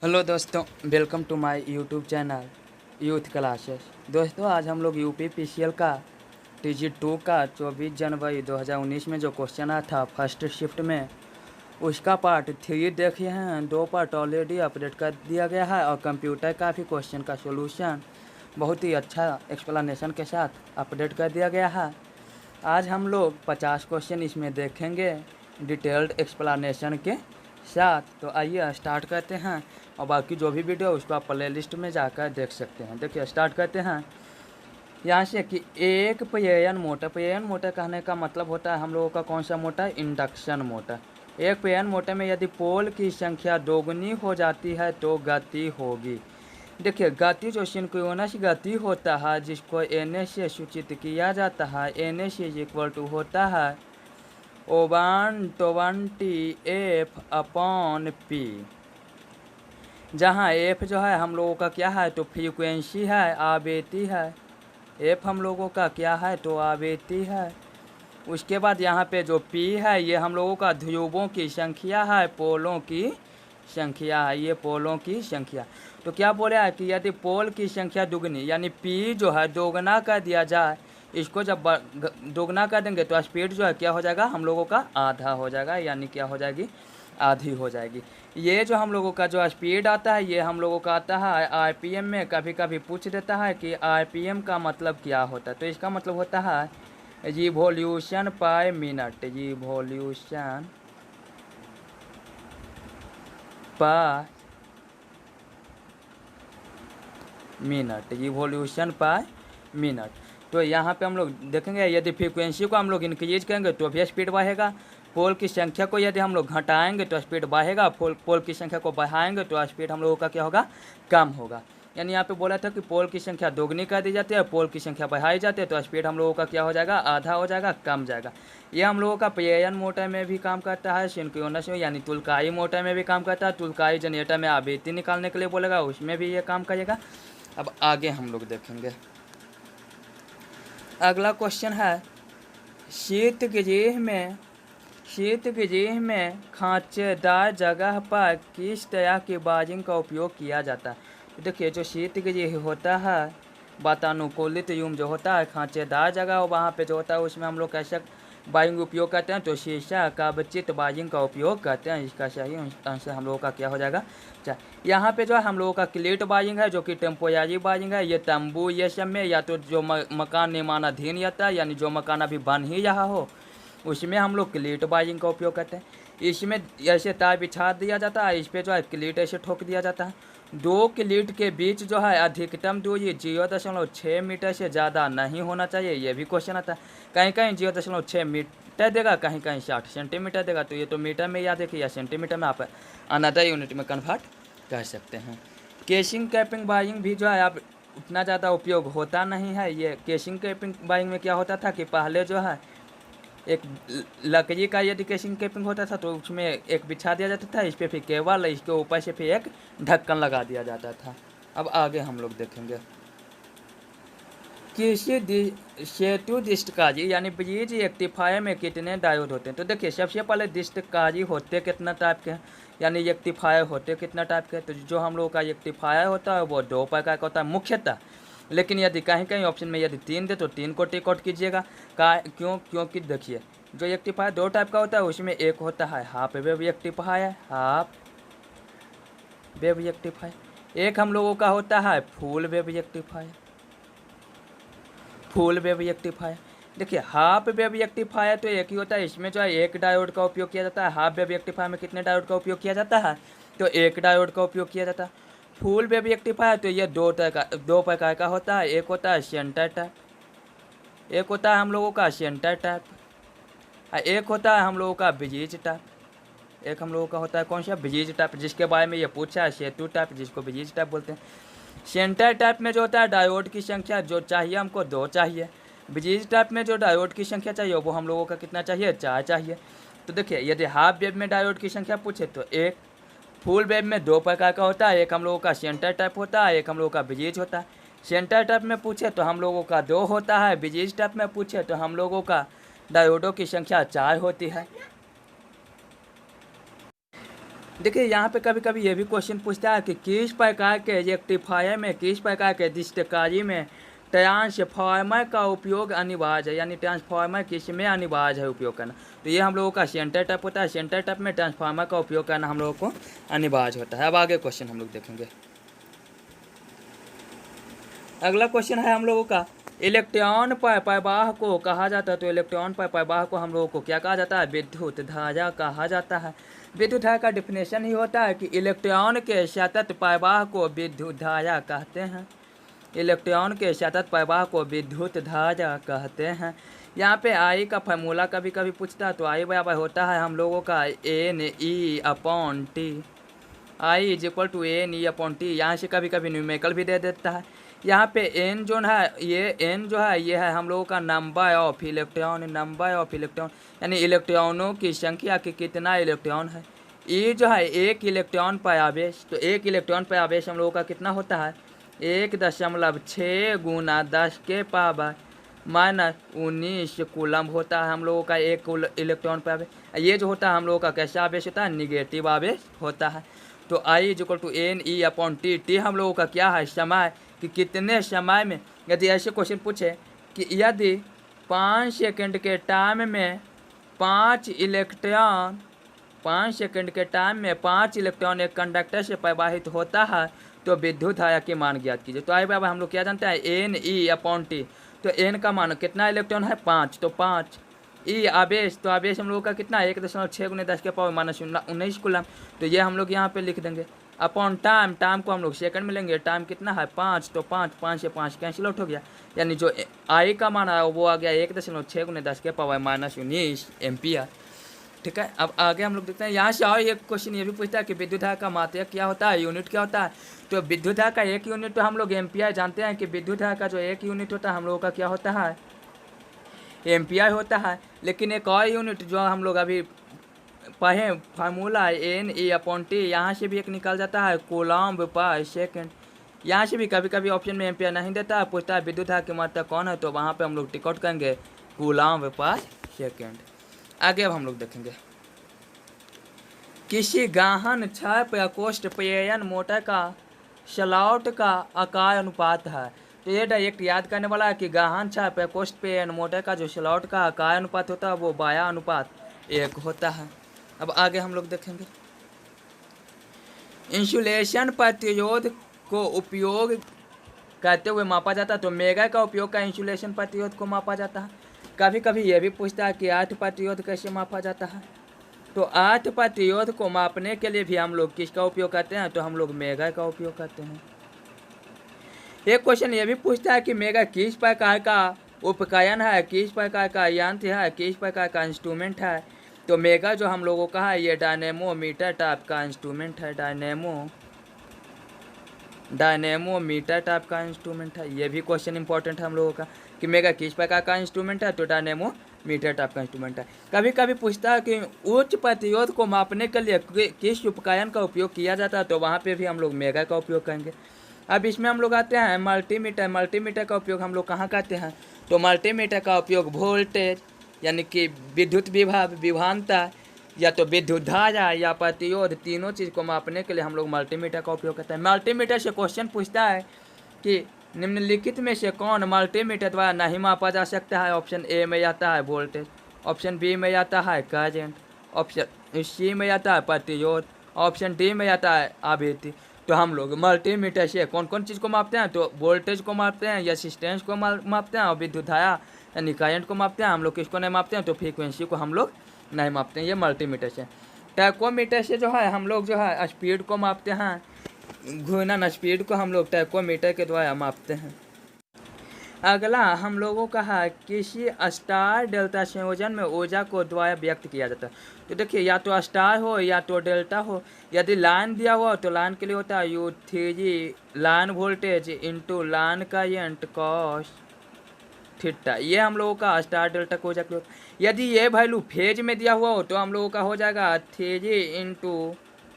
Hello दोस्तों, welcome to my YouTube channel youth classes. दोस्तों, आज हम लोग यूपी पीसीएल का TG2 का 24 जनवरी 2019 में जो क्वेश्चन आया था फर्स्ट शिफ्ट में, उसका पार्ट 3 देखे हैं। 2 पार्ट ऑलरेडी अपडेट कर दिया गया है और कंप्यूटर का भी क्वेश्चन का सॉल्यूशन बहुत ही अच्छा एक्सप्लेनेशन के साथ अपडेट कर दिया गया है। आज हम लोग 50 क्वेश्चन इसमें देखेंगे डिटेल्ड एक्सप्लेनेशन के साथ। तो आइए स्टार्ट करते हैं, और बाकी जो भी वीडियो उसको आप प्लेलिस्ट में जाकर देख सकते हैं। देखिए स्टार्ट करते हैं यहाँ से कि एक प्रेरण मोटर कहने का मतलब होता है हम लोगों का कौन सा मोटर, इंडक्शन मोटर। एक प्रेरण मोटर में यदि पोल की संख्या दोगुनी हो जाती है तो गति होगी। देखिए गति जो सिंक्रोनस गति होता है जिसको NS से सूचित किया जाता है, NS इज इक्वल टू होता है 120F/P, जहाँ F जो है हम लोगों का क्या है तो फ्रीक्वेंसी है, आवृत्ति है। F हम लोगों का क्या है तो आवृत्ति है। उसके बाद यहाँ पे जो P है ये हम लोगों का ध्रुवों की संख्या है, पोलों की संख्या है, ये पोलों की संख्या। तो क्या बोला है कि यदि पोल की संख्या दुगनी यानी P जो है दोगुना कर दिया जाए, इसको जब दोगुना कर देंगे तो स्पीड जो है क्या हो जाएगा हम लोगों का आधा हो जाएगा, यानी क्या हो जाएगी आधी हो जाएगी। ये जो हम लोगों का जो स्पीड आता है ये हम लोगों का आता है RPM में। कभी कभी पूछ देता है कि RPM का मतलब क्या होता है, तो इसका मतलब होता है रिवॉल्यूशन पर मिनट, रिवॉल्यूशन पर मिनट, रिवॉल्यूशन पर मिनट। तो यहाँ पे हम लोग देखेंगे यदि फ्रीक्वेंसी को हम लोग इंक्रीज करेंगे तो भी स्पीड बढ़ेगा, पोल की संख्या को यदि हम लोग घटाएंगे तो स्पीड बढ़ेगा, पोल की संख्या को बढ़ाएंगे तो स्पीड हम लोगों का क्या होगा, कम होगा। यानी यहाँ पे बोला था कि पोल की संख्या दोगुनी कर दी जाती है, पोल की संख्या बढ़ाई जाती है तो स्पीड हम लोगों का क्या हो जाएगा, आधा हो जाएगा, कम जाएगा। ये हम लोगों का प्रेरण मोटर में भी काम करता है, सिंक्रोनस में यानी तुलकाई मोटर में भी काम करता है। तुलकाई जनरेटर में आवृत्ति निकालने के लिए बोलेगा, उसमें भी ये काम करेगा। अब आगे हम लोग देखेंगे। अगला क्वेश्चन है शीतगृह में खांचेदार जगह पर किस तरह की वायरिंग का उपयोग किया जाता है। तो देखिए जो शीतगृह होता है, वातानुकूलित रूम जो होता है, खांचेदार जगह वहाँ पे जो होता है उसमें हम लोग कैसे वायरिंग उपयोग करते हैं तो शीशा कवचित वायरिंग का उपयोग करते हैं। इसका सही आंसर हम लोगों का क्या हो जाएगा। यहाँ पे जो है हम लोगों का क्लीट वायरिंग है जो कि टेम्पोररी वायरिंग है। ये तंबू ये सब में या तो जो मकान निर्माणाधीन रहता है यानी जो मकान अभी बन ही रहा हो उसमें हम लोग क्लीट वायरिंग का उपयोग करते हैं। इसमें ऐसे तार बिछा दिया जाता है, इस पर जो है क्लीट ऐसे ठोक दिया जाता है। दो क्लीट के बीच जो है अधिकतम दूरी 0.6 मीटर से ज़्यादा नहीं होना चाहिए। ये भी क्वेश्चन आता है, कहीं कहीं 0.6 मीटर देगा, कहीं कहीं 60 सेंटीमीटर देगा। तो ये तो मीटर में याद रखिए या सेंटीमीटर में आप अनदर यूनिट में कन्वर्ट कर सकते हैं। केसिंग कैपिंग वायरिंग भी जो है अब उतना ज़्यादा उपयोग होता नहीं है। ये केसिंग कैपिंग वायरिंग में क्या होता था कि पहले जो है एक लकड़ी का यदि केसिंग कैपिंग होता था तो उसमें एक बिछा दिया जाता था, इस पर फिर केबल, इसके ऊपर से फिर एक ढक्कन लगा दिया जाता था। अब आगे हम लोग देखेंगे किसी सेतु डिस्टकारी यानी ब्रिज रेक्टिफायर में कितने डायोड होते हैं। तो देखिए सबसे पहले डिस्टकारी होते कितना टाइप के हैं, यानी रेक्टिफायर होते कितना टाइप के। तो जो हम लोगों का रेक्टिफायर होता है वो 2 प्रकार का होता है मुख्यतः, लेकिन यदि कहीं कहीं ऑप्शन में यदि 3 दे तो 3 को टिक आउट कीजिएगा। क्योंकि देखिए जो रेक्टिफायर 2 टाइप का होता है उसमें एक होता है हाफ वेव रेक्टिफायर, एक हम लोगों का होता है फुल वेव रेक्टिफायर। देखिए हाफ वेव रेक्टिफायर तो एक ही होता है, इसमें जो है एक डायोड का उपयोग किया जाता है। हाफ वेव रेक्टिफायर में कितने डायोड का उपयोग किया जाता है तो एक डायोड का उपयोग किया जाता है। फुल वेव रेक्टिफायर तो ये 2 प्रकार का होता है, एक होता है सेंटर टाइप, एक होता है हम लोगों का सेंटर टाइप, एक होता है हम लोगों का ब्रिज टाइप। एक हम लोगों का होता है कौन सा, ब्रिज टाइप, जिसके बारे में ये पूछा है सेतु टाइप, जिसको ब्रिज टाइप बोलते हैं। सेंटर टाइप में जो होता है डायोड की संख्या जो चाहिए हमको 2 चाहिए। ब्रिज टाइप में जो डायोड की संख्या चाहिए वो हम लोगों का कितना चाहिए, 4 चाहिए। तो देखिए यदि हाफ वेव में डायोड की संख्या पूछे तो एक, फुल वेव में 2 प्रकार का होता है, एक हम लोगों का सेंटर टाइप होता है, एक हम लोगों का ब्रिज होता है। सेंटर टाइप में पूछे तो हम लोगों का 2 होता है, ब्रिज टाइप में पूछे तो हम लोगों का डायोडों की संख्या 4 होती है। देखिए यहाँ पे कभी कभी ये भी क्वेश्चन पूछता है कि किस प्रकार के रेक्टिफायर में, किस प्रकार के दस्तकारी में ट्रांसफार्मर का उपयोग अनिवार्य है, यानी ट्रांसफार्मर किस में अनिवार्य है उपयोग करना। तो ये हम लोगों का सेंटर टप होता है, सेंटर टप में ट्रांसफार्मर का उपयोग करना हम लोगों को अनिवार्य होता है। अब आगे क्वेश्चन हम लोग देखेंगे। अगला क्वेश्चन है हम लोगों का, इलेक्ट्रॉन पर प्रवाह को कहा जाता है। तो इलेक्ट्रॉन पर प्रवाह को हम लोगों को क्या कहा जाता है? विद्युत धारा कहा जाता है। विद्युत धारा का डिफिनेशन ही होता है कि इलेक्ट्रॉन के सतत प्रवाह को विद्युत धारा कहते हैं। इलेक्ट्रॉन के सतत प्रवाह को विद्युत धारा कहते हैं। यहाँ पे आई का फार्मूला कभी कभी पूछता है। तो आई बराबर होता है हम लोगों का NE/T। I is equal to NE/T। यहाँ से कभी कभी न्यूमेरिकल भी दे देता है। यहाँ पे n जो है, ये n जो है ये है हम लोगों का number of electron, number of electron यानी इलेक्ट्रॉनों की संख्या कि कितना इलेक्ट्रॉन है। ये जो है एक इलेक्ट्रॉन पर आवेश। तो एक इलेक्ट्रॉन पर आवेश हम लोगों का कितना होता है? 1.6 गुना 10 के पावर -19 कूलम होता है हम लोगों का एक इलेक्ट्रॉन पर आवेश। ये जो होता है हम लोगों का कैसा आवेश होता है? निगेटिव आवेश होता है। तो I is equal to NE/T। T हम लोगों का क्या है? समय, कि कितने समय में, यदि ऐसे क्वेश्चन पूछे कि यदि 5 सेकंड के टाइम में 5 इलेक्ट्रॉन, 5 सेकंड के टाइम में 5 इलेक्ट्रॉन एक कंडक्टर से प्रवाहित होता है तो विद्युत धारा की मान ज्ञात कीजिए। तो आई बाबा हम लोग क्या जानते हैं? NE/T। तो n का मान कितना इलेक्ट्रॉन है? 5। तो 5 ई आवेश, तो आवेश हम लोग का कितना है? 1.6 गुने 10 के पावर -19 कूलम। तो ये हम लोग यहाँ पे लिख देंगे। अपॉन टाइम, टाइम को हम लोग सेकंड में लेंगे। टाइम कितना है? 5। तो 5 से 5 कैंसिल आउट हो गया, यानी जो आई का मान आया वो आ गया 1.6 गुने 10 के पावर -19 एम्पियर। ठीक है। अब आगे हम लोग देखते हैं। यहाँ से और एक क्वेश्चन ये भी पूछता है कि विद्युत धारा का मात्रक क्या होता है, यूनिट क्या होता है। तो विद्युत धारा का एक यूनिट तो हम लोग एम्पियर जानते हैं कि विद्युत धारा का जो एक यूनिट होता है हम लोगों का क्या होता है? एम्पियर होता है। लेकिन एक और यूनिट जो हम लोग अभी पढ़े फार्मूला NE/T, यहाँ से भी एक निकल जाता है कूलम्ब पर सेकेंड। यहाँ से भी कभी कभी ऑप्शन में एम्पियर नहीं देता है, पूछता है विद्युत धारा की मात्रा कौन है। तो वहाँ पे हम लोग टिक आउट करेंगे कूलम्ब पर सेकेंड। आगे अब हम लोग देखेंगे, किसी गहन 6 प्रकोष्ठ प्रेरण मोटर का स्लॉट का आकार अनुपात है। तो ये डायरेक्ट याद करने वाला है कि गहन 6 प्रकोष्ठ प्रेरण मोटर का जो स्लॉट का आकार अनुपात होता है वो 12:1 होता है। अब आगे हम लोग देखेंगे, इंसुलेशन प्रतिरोध को उपयोग करते हुए मापा जाता है। तो मेगा का उपयोग का इंसुलेशन प्रतिरोध को मापा जाता है। कभी कभी ये भी पूछता है कि अर्थ प्रतिरोध कैसे मापा जाता है। तो अर्थ प्रतिरोध को मापने के लिए भी हम लोग किसका उपयोग करते हैं? तो हम लोग मेगा का उपयोग करते हैं। एक क्वेश्चन ये भी पूछता है कि मेगा किस प्रकार का उपकरण है, किस प्रकार का यंत्र है, किस प्रकार का इंस्ट्रूमेंट है। तो मेगा जो हम लोगों का है ये डायनेमोमीटर टाइप का इंस्ट्रूमेंट है। डायनेमोमीटर टाइप का इंस्ट्रूमेंट है। ये भी क्वेश्चन इंपॉर्टेंट है हम लोगों का कि मेगा किस प्रकार का इंस्ट्रूमेंट है। तो डायनेमोमीटर टाइप का इंस्ट्रूमेंट है। कभी कभी पूछता है कि उच्च प्रतिरोध को मापने के लिए किस उपकरण का उपयोग किया जाता है। तो वहाँ पे भी हम लोग मेगा का उपयोग करेंगे। अब इसमें हम लोग आते हैं मल्टीमीटर। मल्टीमीटर का उपयोग हम लोग कहाँ करते हैं? तो मल्टीमीटर का उपयोग वोल्टेज यानी कि विद्युत विभवांतर या तो विद्युत धारा या प्रतिरोध, तीनों चीज़ को मापने के लिए हम लोग मल्टीमीटर का उपयोग करते हैं। मल्टीमीटर से क्वेश्चन पूछता है कि निम्नलिखित में से कौन मल्टीमीटर द्वारा नहीं मापा जा सकता है। ऑप्शन ए में आता है वोल्टेज, ऑप्शन बी में आता है करंट, ऑप्शन सी में आता है प्रतिरोध, ऑप्शन डी में आता है आवृत्ति। तो हम लोग मल्टीमीटर से कौन कौन चीज़ को मापते हैं? तो वोल्टेज को मापते हैं, रेजिस्टेंस को मापते हैं, और विद्युत धारा यानी करंट को मापते हैं। हम लोग किसको नहीं मापते हैं? तो फ्रीक्वेंसी को हम लोग नहीं मापते हैं। ये मल्टीमीटर से। टैकोमीटर से जो है हम लोग जो है स्पीड को मापते हैं, घूर्णन स्पीड को हम लोग टैकोमीटर के द्वारा मापते हैं। अगला हम लोगों का है किसी स्टार डेल्टा संयोजन में ऊर्जा को द्वारा व्यक्त किया जाता है। तो देखिए या तो स्टार हो या तो डेल्टा हो। यदि लाइन दिया हुआ तो लाइन के लिए होता है U3 line voltage into line current cos theta. ये हम लोगों का स्टार डेल्टा को हो जाएगा। यदि ये वैल्यू फेज में दिया हुआ हो तो हम लोगों का हो जाएगा 3 इंटू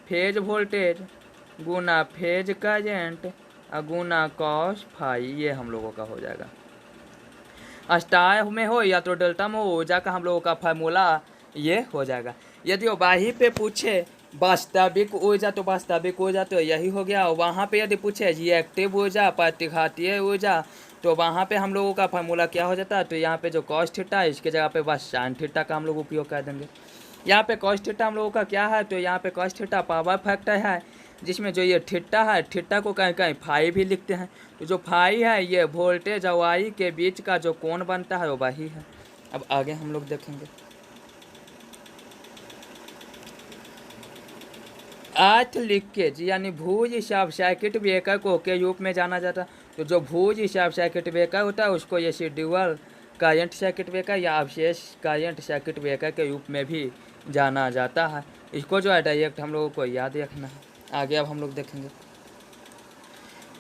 फेज वोल्टेज गुना फेज करंट गुना कॉस फाई। ये हम लोगों का हो जाएगा। स्टार में हो या तो डेल्टा में हो ऊर्जा का हम लोगों का फार्मूला ये हो जाएगा। यदि वो बाही पे पूछे वास्तविक ऊर्जा, तो वास्तविक ऊर्जा तो यही हो गया। और वहाँ पे यदि पूछे रिएक्टिव ऊर्जा, प्रतिघातीय ऊर्जा, तो वहाँ पे हम लोगों का फार्मूला क्या हो जाता है, तो यहाँ पे जो कॉस थीटा है इसके जगह पे बस साइन थीटा का हम लोग उपयोग कर देंगे। यहाँ पे कॉस थीटा हम लोगों का क्या है, तो यहाँ पे कॉस थीटा पावर फैक्टर है, जिसमें जो ये थीटा है, थीटा को कहीं कहीं फाई भी लिखते हैं। तो जो फाई है ये वोल्टेज और वाई के बीच का जो कोण बनता है वो वही है। अब आगे हम लोग देखेंगे। अर्थ लीकेज यानी भूज शॉर्ट सर्किट ब्रेकर को के रूप में जाना जाता है। तो जो भूज शॉर्ट सर्किट ब्रेकर होता है उसको ये रेसिडुअल करंट सर्किट ब्रेकर या अवशेष करंट सर्किट ब्रेकर के रूप में भी जाना जाता है। इसको जो है डायरेक्ट हम लोगों को याद रखना है। आगे अब हम लोग देखेंगे।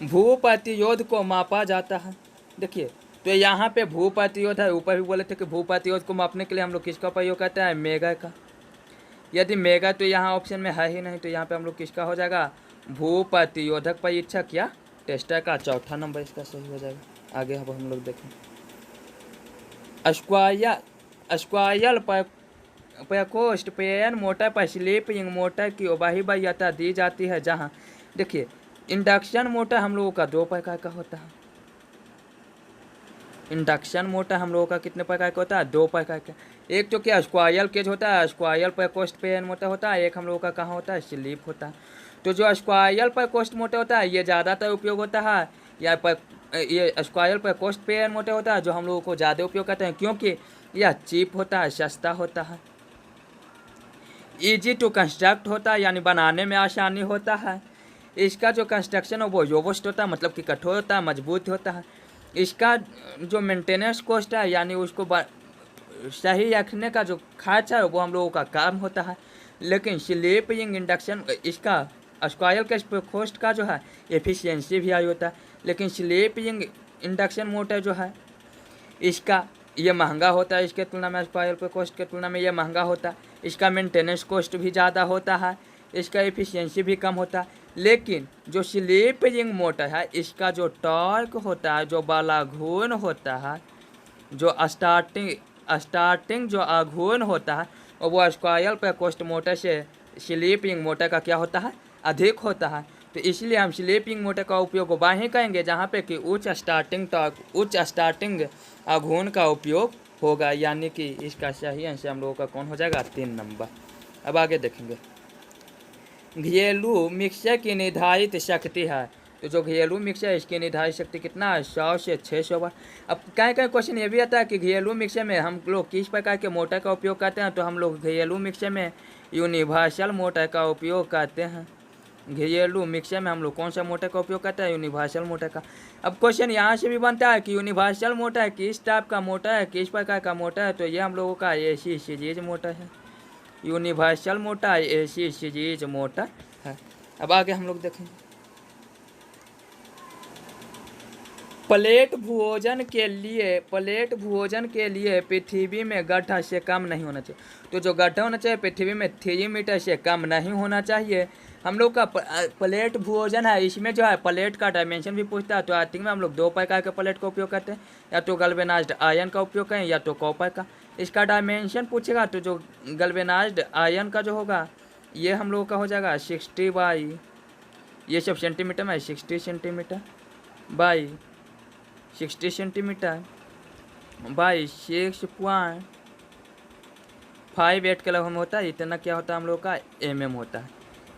भू प्रतिरोध को मापा जाता है। देखिए तो यहाँ पे भू प्रतिरोध है, ऊपर भी बोले थे कि भू प्रतिरोध को मापने के लिए हम लोग किसका प्रयोग करते हैं, मेगा का। यदि मेगा तो यहाँ ऑप्शन में है ही नहीं, तो यहाँ पे हम लोग किसका हो जाएगा, भू प्रतिरोधक परीक्षक या टेस्टर का चौथा नंबर इसका सही हो जाएगा। आगे अब हम लोग देखें। स्क्वायर प्रकोष्ठ पेन मोटर पर स्लिप रिंग मोटर की वही वरीयता दी जाती है, जहाँ देखिए इंडक्शन मोटर हम लोगों का 2 प्रकार का होता है। इंडक्शन मोटर हम लोगों का कितने प्रकार का होता है, 2 प्रकार का। एक तो क्या स्क्वायर केज होता है, स्क्वायर प्रकोष्ठ पेन मोटर होता है। एक हम लोगों का कहाँ होता है, स्लिप होता है। तो जो स्क्वायर प्रकोष्ठ मोटर होता है ये ज़्यादातर उपयोग होता है, या ये स्क्वायर प्रकोष्ठ पेन मोटर होता है जो हम लोगों को ज़्यादा उपयोग करते हैं, क्योंकि यह चीप होता है, सस्ता होता है, ईजी टू कंस्ट्रक्ट होता है यानी बनाने में आसानी होता है। इसका जो कंस्ट्रक्शन है वो रोबस्ट होता है, मतलब कि कठोर होता है, मजबूत होता है। इसका जो मेंटेनेंस कॉस्ट है यानी उसको सही रखने का जो खर्च है वो हम लोगों का काम होता है। लेकिन स्लिप रिंग इंडक्शन इसका स्क्वायर के प्रकोष्ठ का जो है एफिशिएंसी भी हाई होता है, लेकिन स्लिप रिंग इंडक्शन मोटर जो है इसका ये महंगा होता है, इसके तुलना में स्क्वायर प्रकोष्ठ के तुलना में ये महंगा होता है। इसका मेंटेनेंस कॉस्ट भी ज़्यादा होता है, इसका एफिशिएंसी भी कम होता है। लेकिन जो स्लिप रिंग मोटर है इसका जो टॉर्क होता है, जो बाला घूर्ण होता है, जो स्टार्टिंग जो आघूर्ण होता है वो स्क्वायर प्रकोष्ठ मोटर से स्लिप रिंग मोटर का क्या होता है, अधिक होता है। तो इसलिए हम स्लिप रिंग मोटर का उपयोग वहीं करेंगे जहाँ पे कि उच्च स्टार्टिंग आघूर्ण का उपयोग होगा, यानी कि इसका सही आंसर हम लोगों का कौन हो जाएगा, 3 नंबर। अब आगे देखेंगे। घरेलू मिक्सर की निर्धारित शक्ति है। तो जो घरेलू मिक्सर इसकी निर्धारित शक्ति कितना है, 100 से 600 वाट। अब कहीं कहीं क्वेश्चन ये भी आता है कि घरेलू मिक्सर में हम लोग किस प्रकार के मोटर का उपयोग करते हैं, तो हम लोग घरेलू मिक्सर में यूनिवर्सल मोटर का उपयोग करते हैं। घरेलू मिक्सर में हम लोग कौन सा मोटर का उपयोग करते हैं, यूनिवर्सल मोटर का। अब क्वेश्चन यहाँ से भी बनता है कि यूनिवर्सल मोटर किस टाइप का मोटर है, किस प्रकार का मोटर है, तो ये हम लोगों का AC सीरीज मोटर है। Universal motor AC series motor है। अब आगे हम लोग देखेंगे। प्लेट भोजन के लिए पृथ्वी में गड्ढा से कम नहीं होना चाहिए। तो जो गड्ढा होना चाहिए पृथ्वी में 3 मीटर से कम नहीं होना चाहिए। हम लोग का प्लेट भोजन है, इसमें जो है प्लेट का डायमेंशन भी पूछता है। तो आर्थिंग में हम लोग 2 प्रकार के प्लेट का उपयोग करते हैं, या तो गल्वेनाइज्ड आयरन का उपयोग करें या तो कॉपर का। इसका डायमेंशन पूछेगा तो जो गल्वेनाइज्ड आयरन का जो होगा ये हम लोगों का हो जाएगा 60 बाई, ये सब सेंटीमीटर में 60 सेंटीमीटर बाई 60 सेंटीमीटर बाई 6.58 के लगभग होता है। इतना क्या होता है हम लोग का mm होता है।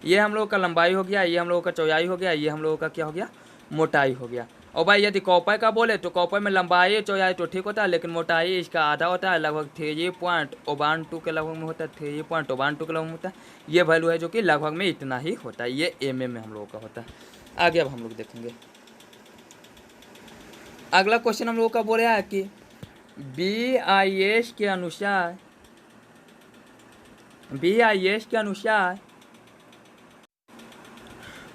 ये हम लोग का लंबाई हो गया, ये हम लोगों का चौड़ाई हो गया, ये हम लोगों का क्या हो गया, मोटाई हो गया। और भाई यदि कॉपर का बोले तो कॉपर में लंबाई चौड़ाई तो ठीक होता है, लेकिन मोटाई इसका आधा होता है, लगभग 3.12 के लगभग में होता है, 3.12 के लगभग में होता है। ये वैल्यू है जो कि लगभग में इतना ही होता है, ये mm में हम लोगों का होता है। आगे अब हम लोग देखेंगे। अगला क्वेश्चन हम लोगों का बोल रहा है कि BIS के अनुसार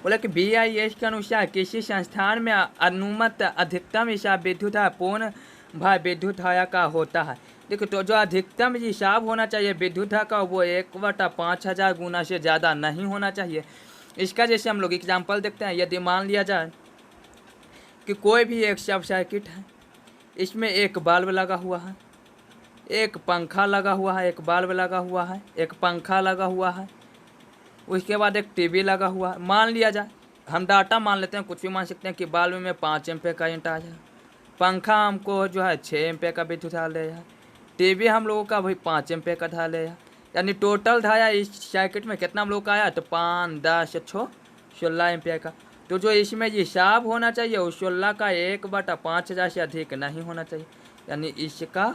बोला कि BIS के अनुसार किसी संस्थान में अनुमत अधिकतम हिसाब विद्युत पूर्ण भार विद्युत धारा का होता है। देखो तो जो अधिकतम हिसाब होना चाहिए विद्युत धारा का वो 1/5000 गुना से ज़्यादा नहीं होना चाहिए। इसका जैसे हम लोग एग्जाम्पल देखते हैं। यदि मान लिया जाए कि कोई भी एक सब सर्किट है, इसमें एक बल्ब लगा हुआ है, एक पंखा लगा हुआ है, एक बल्ब लगा हुआ है, एक पंखा लगा हुआ है, उसके बाद एक टीवी लगा हुआ है, मान लिया जाए, हम डाटा मान लेते हैं, कुछ भी मान सकते हैं कि बल्ब में 5 एम्पीयर का करंट आ जाए, पंखा हमको जो है 6 एम्पीयर का विद्युत धारा ले जाए, टीवी हम लोगों का भाई 5 एम्पीयर का धारा ले जाए, यानी टोटल धारा इस सर्किट में कितना हम लोग का आया, तो 5, 10, 6, 16 एम्पीयर का। तो जो इसमें हिसाब होना चाहिए उस 16 का 1/5000 से अधिक नहीं होना चाहिए, यानी इसका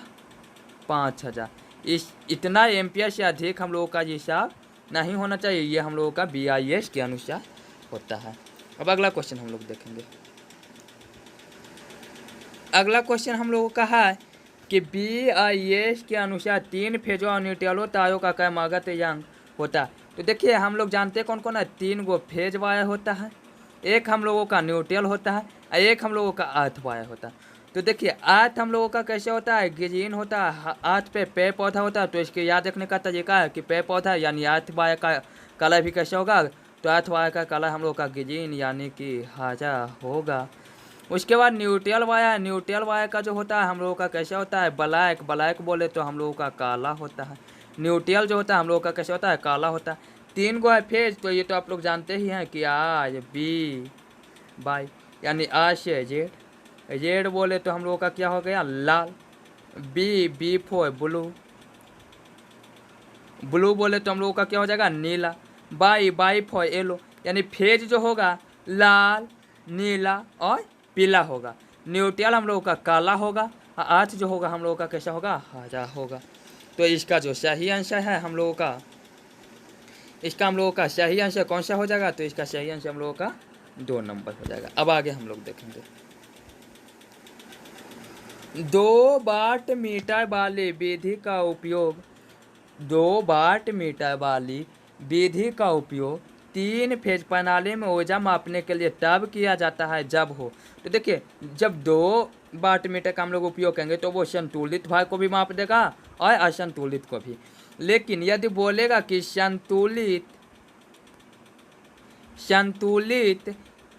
5000, इस इतना एम्पियर से अधिक हम लोगों का हिसाब नहीं होना चाहिए। ये हम लोगों का BIS के अनुसार होता है। अब अगला क्वेश्चन हम लोग देखेंगे। अगला क्वेश्चन हम लोगों का है कि BIS के अनुसार 3 फेजों और न्यूट्रलो तारों का क्रमागत यांग होता है। तो देखिए हम लोग जानते हैं कौन कौन है, 3 गो फेज वायर होता है, एक हम लोगों का न्यूट्रल होता है और एक हम लोगों का अर्थ वायर होता है। तो देखिए अर्थ हम लोगों का कैसे होता है, ग्रीन होता है, अर्थ पे पेड़ पौधा होता है। तो इसके याद रखने का तरीका है कि पेड़ पौधा यानी अर्थ वायर का कलर भी कैसे होगा, तो अर्थ वायर का कलर हम लोग का ग्रीन यानी कि हरा होगा। उसके बाद न्यूट्रल वायर, न्यूट्रल वायर का जो होता है हम लोगों का कैसे होता है, ब्लैक, ब्लैक बोले तो हम लोगों का काला होता है। न्यूट्रल जो होता है हम लोगों का कैसे होता है, काला होता है। 3 गो है फेज, तो ये तो आप लोग जानते ही हैं कि R, B, Y, यानी R से Z, Z बोले तो हम लोगों का क्या हो गया, लाल, B फॉर ब्लू, ब्लू बोले तो हम लोगों का क्या हो जाएगा, नीला, बाई फॉर येलो, यानी फेज जो होगा लाल, नीला और पीला होगा। न्यूट्रल हम लोगों का काला होगा, अर्थ जो होगा हम लोगों का कैसा होगा, हरा होगा। तो इसका जो सही आंसर है हम लोगों का, इसका हम लोगों का सही आंसर कौन सा हो जाएगा, तो इसका सही आंसर हम लोगों का 2 नंबर हो जाएगा। अब आगे हम लोग देखेंगे। 2 वाट मीटर वाली विधि का उपयोग, 2 वाट मीटर वाली विधि का उपयोग 3 फेज प्रणाली में ऊर्जा मापने के लिए तब किया जाता है जब हो। तो देखिए जब 2 वाट मीटर का हम लोग उपयोग करेंगे तो वो संतुलित भार को भी माप देगा और असंतुलित को भी। लेकिन यदि बोलेगा कि संतुलित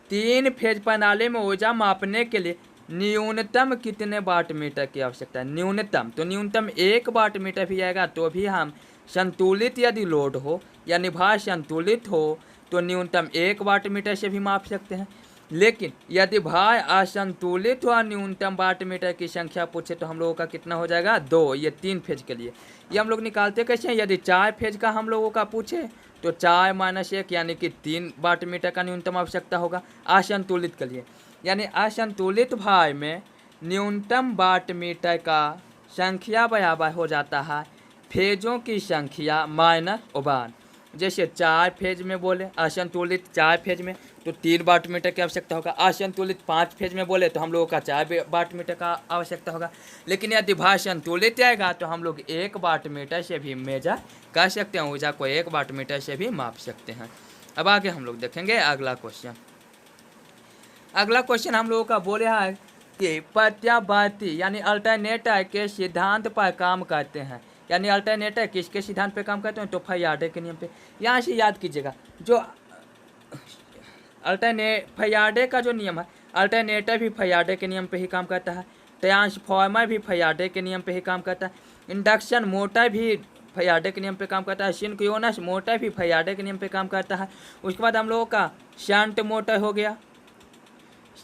3 फेज प्रणाली में ऊर्जा मापने के लिए न्यूनतम कितने वाट मीटर की आवश्यकता है, न्यूनतम, तो न्यूनतम 1 वाट मीटर भी आएगा तो भी हम संतुलित यदि लोड हो यानी भार संतुलित हो तो न्यूनतम 1 वाट मीटर से भी माप सकते हैं। लेकिन यदि भार असंतुलित हुआ न्यूनतम वाट मीटर की संख्या पूछे तो हम लोगों का कितना हो जाएगा, 2, ये 3 फेज के लिए। ये हम लोग निकालते कैसे हैं, यदि 4 फेज का हम लोगों का पूछे तो 4 - 1 यानी कि 3 वाट मीटर का न्यूनतम आवश्यकता होगा असंतुलित के लिए। यानी असंतुलित भार में न्यूनतम वाट मीटर का संख्या बराबर हो जाता है फेजों की संख्या माइनस 1। जैसे 4 फेज में बोले असंतुलित 4 फेज में तो 3 वाट मीटर की आवश्यकता होगा, असंतुलित 5 फेज में बोले तो हम लोगों का 4 वाट मीटर का आवश्यकता होगा। लेकिन यदि भार संतुलित आएगा तो हम लोग 1 वाट मीटर से भी मेजर कर सकते हैं, ऊर्जा को 1 वाट मीटर से भी माप सकते हैं। अब आगे हम लोग देखेंगे अगला क्वेश्चन। अगला क्वेश्चन हम लोगों का बोले है कि प्रत्यावर्ती यानी अल्टरनेटर के सिद्धांत पर काम करते हैं। यानी अल्टरनेटर किसके सिद्धांत पे काम करते हैं, तो फैराडे के नियम पे। यहाँ से याद कीजिएगा जो फैराडे का जो नियम है, अल्टरनेटर भी फैराडे के नियम पे ही काम करता है, ट्रांसफार्मर भी फैराडे के नियम पे ही काम करता है, इंडक्शन मोटर भी फैराडे के नियम पे काम करता है, सिंक्रोनस मोटर भी फैराडे के नियम पे काम करता है। उसके बाद हम लोगों का शंट मोटर हो गया,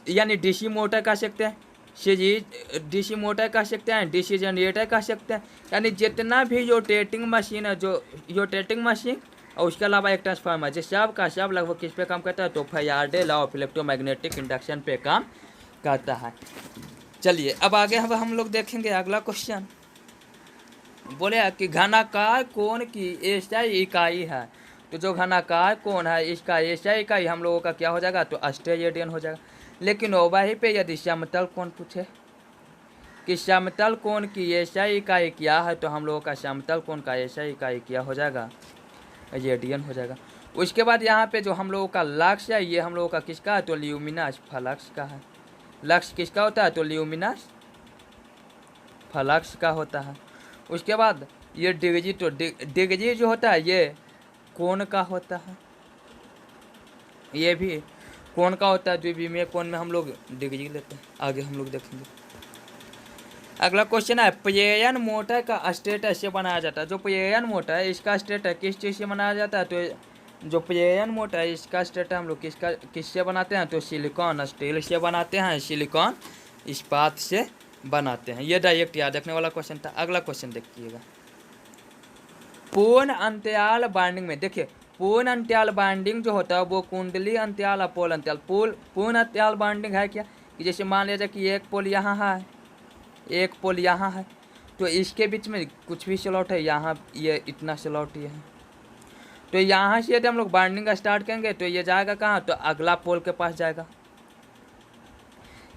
यानी डीसी मोटर कह सकते हैं, सीरीज डीसी मोटर कह सकते हैं, डीसी जनरेटर कह सकते हैं। यानी जितना भी रोटेटिंग मशीन है, जो रोटेटिंग मशीन और उसके अलावा एक ट्रांसफार्मर, जिस सब का सब लगभग किस पे काम करता है, तो Faraday law of electromagnetic induction पे काम करता है। चलिए अब आगे हम लोग देखेंगे अगला क्वेश्चन। बोले कि घनाकार कोण की एसआई इकाई है। तो जो घनाकार कोण है इसका एसआई इकाई हम लोगों का क्या हो जाएगा, तो अस्टेरेडियन हो जाएगा। लेकिन वहीं पे यदि समतल कोण पूछे कि समतल कोण की एसआई इकाई क्या है, तो हम लोगों का समतल कोण का एसआई इकाई क्या हो जाएगा, रेडियन हो जाएगा। उसके बाद यहाँ पे जो हम लोगों का लक्स है ये हम लोगों का किसका है, तो ल्यूमिनस फ्लक्स का है। लक्स किसका होता है, तो ल्यूमिनस फ्लक्स का होता है। उसके बाद ये डिग्री, तो डिग्री जो होता है ये कोण का होता है, ये भी कोण का होता है। द्विविमीय कोण में हम लोग डिग्री लेते हैं। आगे हम लोग देखेंगे अगला क्वेश्चन है, प्रेरण मोटर का स्टेटर से बनाया जाता है। जो प्रेरण मोटर है इसका स्टेटर किस चीज़ से बनाया जाता है, तो जो प्रेरण मोटर है इसका स्टार्टर हम लोग किससे बनाते हैं, तो सिलिकॉन स्टील से बनाते हैं, सिलिकॉन इस्पात से बनाते हैं। ये डायरेक्ट याद रखने वाला क्वेश्चन था। अगला क्वेश्चन देखिएगा, पूर्ण अंतराल बाइंडिंग में देखिए पूर्ण अंतराल बाइंडिंग जो होता है वो कुंडली अंतराल और पोल अंतराल पूर्ण अंतराल बाइंडिंग है क्या, कि जैसे मान लीजिए कि एक पोल यहाँ है, एक पोल यहाँ है, तो इसके बीच में कुछ भी स्लॉट है, यहाँ ये इतना स्लॉट ये है, तो यहाँ से यदि हम लोग बाइंडिंग का स्टार्ट करेंगे तो ये जाएगा कहाँ, तो अगला पोल के पास जाएगा।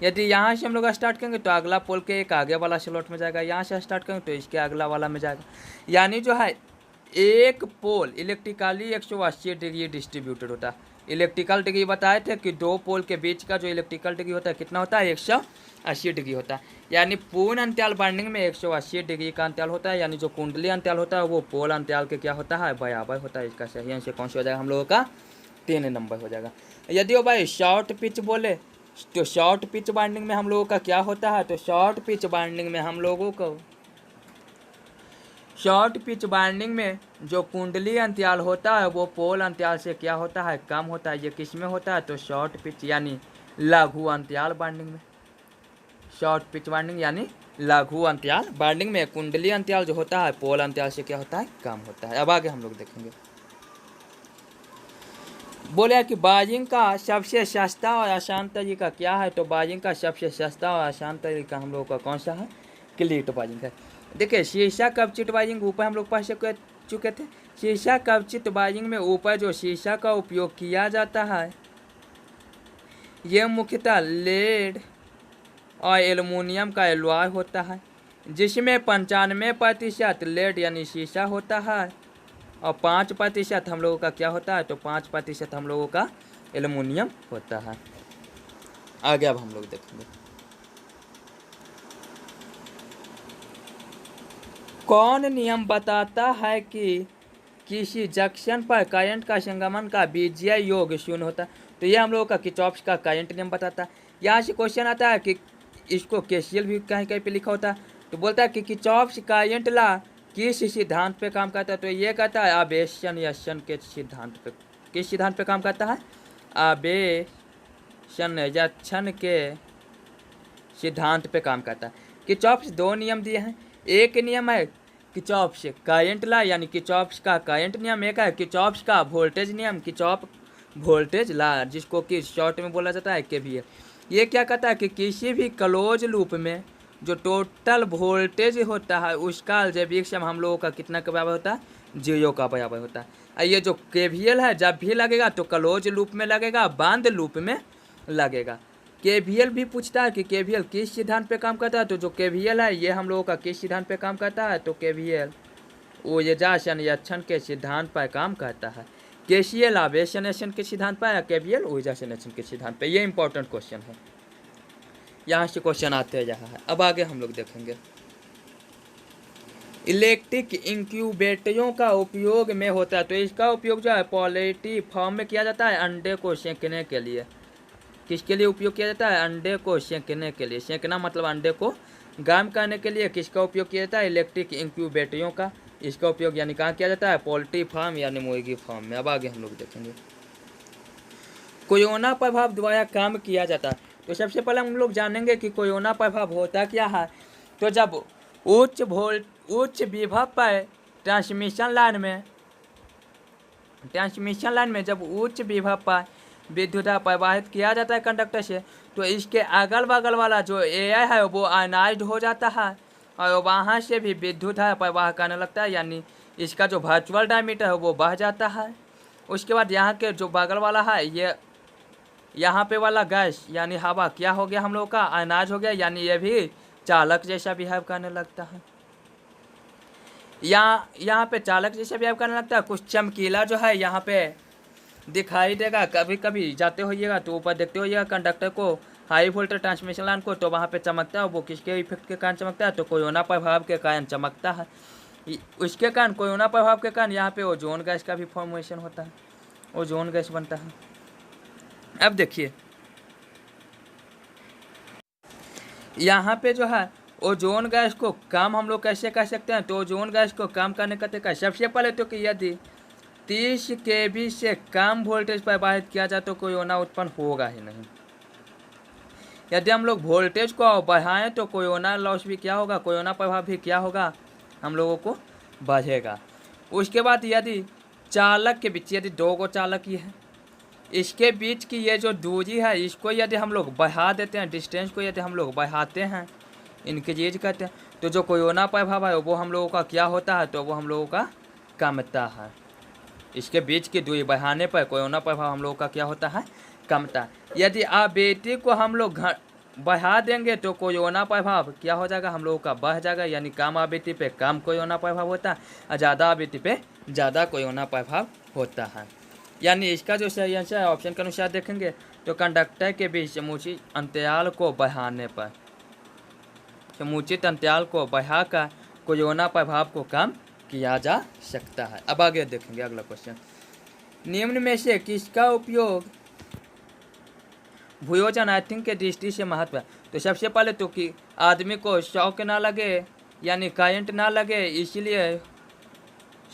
यदि यहाँ से हम लोग स्टार्ट करेंगे तो अगला पोल के एक आगे वाला स्लॉट में जाएगा, यहाँ से स्टार्ट करेंगे तो इसके अगला वाला में जाएगा। यानी जो है एक पोल इलेक्ट्रिकली 180 डिग्री डिस्ट्रीब्यूटेड होता है। इलेक्ट्रिकल डिग्री बताए थे कि दो पोल के बीच का जो इलेक्ट्रिकल डिग्री होता है कितना होता है, 180 डिग्री होता है। यानी पूर्ण अंतराल बाइंडिंग में 180 डिग्री का अंतराल होता है, यानी जो कुंडली अंतराल होता है वो पोल अंतराल के क्या होता है, बराबर होता है। इसका सही आंसर कौन सा हो जाएगा हम लोगों का, 3 नंबर हो जाएगा। यदि वो भाई शॉर्ट पिच बोले तो शॉर्ट पिच बाइंडिंग में हम लोगों का क्या होता है, तो शॉर्ट पिच बाइंडिंग में हम लोगों को शॉर्ट पिच बाइंडिंग में जो कुंडली अंतराल होता है वो पोल अंतराल से क्या होता है, कम होता है। ये किस में होता है, तो शॉर्ट पिच यानी लघु अंतराल बाइंडिंग में। शॉर्ट पिच बाइंडिंग यानी लघु अंतराल बाइंडिंग में कुंडली अंतराल जो होता है पोल अंतराल से क्या होता है, कम होता है। अब आगे हम लोग देखेंगे, बोले कि बाइंडिंग का सबसे सस्ता और आसान तरीका क्या है, तो बाइंडिंग का सबसे सस्ता और आसान तरीका हम लोगों का कौन सा है, क्लीट बाइंडिंग है। देखिए शीशा कवचित बाइंडिंग ऊपर हम लोग पढ़ चुके थे। शीशा कवचित बाइंडिंग में ऊपर जो शीशा का उपयोग किया जाता है यह मुख्यतः लेड और एल्युमिनियम का एलॉय होता है, जिसमें 95% लेड यानी शीशा होता है और 5% हम लोगों का क्या होता है, तो 5% हम लोगों का एल्युमिनियम होता है। आगे अब हम लोग देखेंगे, कौन नियम बताता है कि किसी जंक्शन पर करंट का संगमन का बीजीय योग शून्य होता है, तो ये हम लोगों का किरचॉफ का करंट नियम बताता है। यहाँ से क्वेश्चन आता है कि इसको केसीएल भी कहीं कहीं पे लिखा होता है, तो बोलता है कि किरचॉफ करंट ला किस सिद्धांत पे काम करता है, तो ये कहता है आवेशन यशन के सिद्धांत पे। किस सिद्धांत पे काम करता है, आवेशन यशन के सिद्धांत पे काम करता है। किरचॉफ 2 नियम दिए हैं, एक नियम है किरचॉफ से करंट ला यानी किरचॉफ का करंट नियम, एक है किरचॉफ का वोल्टेज नियम, किरचॉफ वोल्टेज ला, जिसको कि शॉर्ट में बोला जाता है केवीएल। ये क्या कहता है कि किसी भी क्लोज लूप में जो टोटल वोल्टेज होता है उसका अलजेब्रिक सम हम लोगों का कितना के बराबर होता है, 0 का बराबर होता है। और ये जो केवीएल है जब भी लगेगा तो क्लोज लूप में लगेगा, बंद लूप में लगेगा। केवीएल भी पूछता है कि केवीएल किस सिद्धांत पे काम करता है, तो जो केवीएल है ये हम लोगों का किस सिद्धांत पे काम करता है, तो केवीएल ऊर्जाशन यक्षण के सिद्धांत पर काम करता है। केसीएल आवेशन यक्षण के सिद्धांत पर, केवीएल ऊर्जाशन यक्षण के सिद्धांत पर। ये इंपॉर्टेंट क्वेश्चन है, यहाँ से क्वेश्चन आते रहा है। अब आगे हम लोग देखेंगे, इलेक्ट्रिक इंक्यूबेटरों का उपयोग में होता है, तो इसका उपयोग जो है पोल्ट्री फार्म में किया जाता है अंडे को सेंकने के लिए। किसके लिए उपयोग किया जाता है, अंडे को सेंकने के लिए। सेंकना मतलब अंडे को गर्म करने के लिए किसका उपयोग किया जाता है, इलेक्ट्रिक इंक्यूबेटरों का। इसका उपयोग यानी कहाँ किया जाता है, पोल्ट्री फार्म यानी मुर्गी फार्म में। अब आगे हम लोग देखेंगे, कोरोना प्रभाव द्वारा काम किया जाता है, तो सबसे पहले हम लोग जानेंगे कि कोरोना प्रभाव होता क्या है। तो जब उच्च विभव पर ट्रांसमिशन लाइन में जब उच्च विभव पर विद्युत प्रवाहित किया जाता है कंडक्टर से, तो इसके अगल बगल वाला जो एयर है वो आयनाइज्ड हो जाता है और वहाँ से भी विद्युत प्रवाह करने लगता है, यानी इसका जो वर्चुअल डायमीटर है वो बढ़ जाता है। उसके बाद यहाँ के जो बगल वाला है ये यहाँ पे वाला गैस यानी हवा क्या हो गया हम लोग का, आयनाइज हो गया, यानी ये भी चालक जैसा बिहेव करने लगता है। यहाँ पे चालक जैसा बिहेव करने लगता है। कुछ चमकीला जो है यहाँ पे दिखाई देगा, कभी कभी जाते होइएगा तो ऊपर देखते होइएगा कंडक्टर को, हाई वोल्टेज ट्रांसमिशन लाइन को, तो वहाँ पे चमकता है। वो किसके इफेक्ट के कारण चमकता है, तो कोरोना प्रभाव के कारण चमकता है। उसके कारण कोरोना प्रभाव के कारण यहाँ पे ओजोन गैस का भी फॉर्मेशन होता है, ओजोन गैस बनता है। अब देखिए यहाँ पे जो है ओजोन गैस को कम हम लोग कैसे कर सकते हैं, तो ओजोन गैस को कम करने का तरीका सबसे पहले तो कि यदि 30 kV से कम वोल्टेज प्रवाहित किया जाए तो कोरोना उत्पन्न होगा ही नहीं। यदि हम लोग वोल्टेज को बढ़ाएं तो कोरोना लॉस भी क्या होगा, कोरोना प्रभाव भी क्या होगा, हम लोगों को बढ़ेगा। उसके बाद यदि चालक के बीच, यदि दो गो चालक ही है, इसके बीच की ये जो दूरी है इसको यदि हम लोग बढ़ा देते हैं, डिस्टेंस को यदि हम लोग बढ़ाते हैं, इंक्रीज करते हैं, तो जो कोरोना प्रभाव है वो हम लोगों का क्या होता है, तो वो हम लोगों का कमता है। इसके बीच की दूरी बढ़ाने पर कोरोना प्रभाव हम लोगों का क्या होता है, कमता। यदि आवृत्ति को हम लोग बढ़ा देंगे तो कोरोना प्रभाव क्या हो जाएगा, हम लोगों का बढ़ जाएगा। यानी कम आवृत्ति पे कम कोरोना प्रभाव होता है और ज़्यादा आवृत्ति पे ज़्यादा कोरोना प्रभाव होता है। यानी इसका जो सही आंसर है ऑप्शन के अनुसार देखेंगे तो कंडक्टर के बीच समुचित अंतराल को बढ़ाने पर, समुचित अंतराल को बढ़ाकर कोरोना प्रभाव को कम किया जा सकता है। अब आगे देखेंगे अगला क्वेश्चन। निम्न में से किसका उपयोग भूयोजन अर्थिंग के दृष्टि से महत्व है? तो सबसे पहले तो कि आदमी को शॉक ना लगे, यानी करंट ना लगे, इसलिए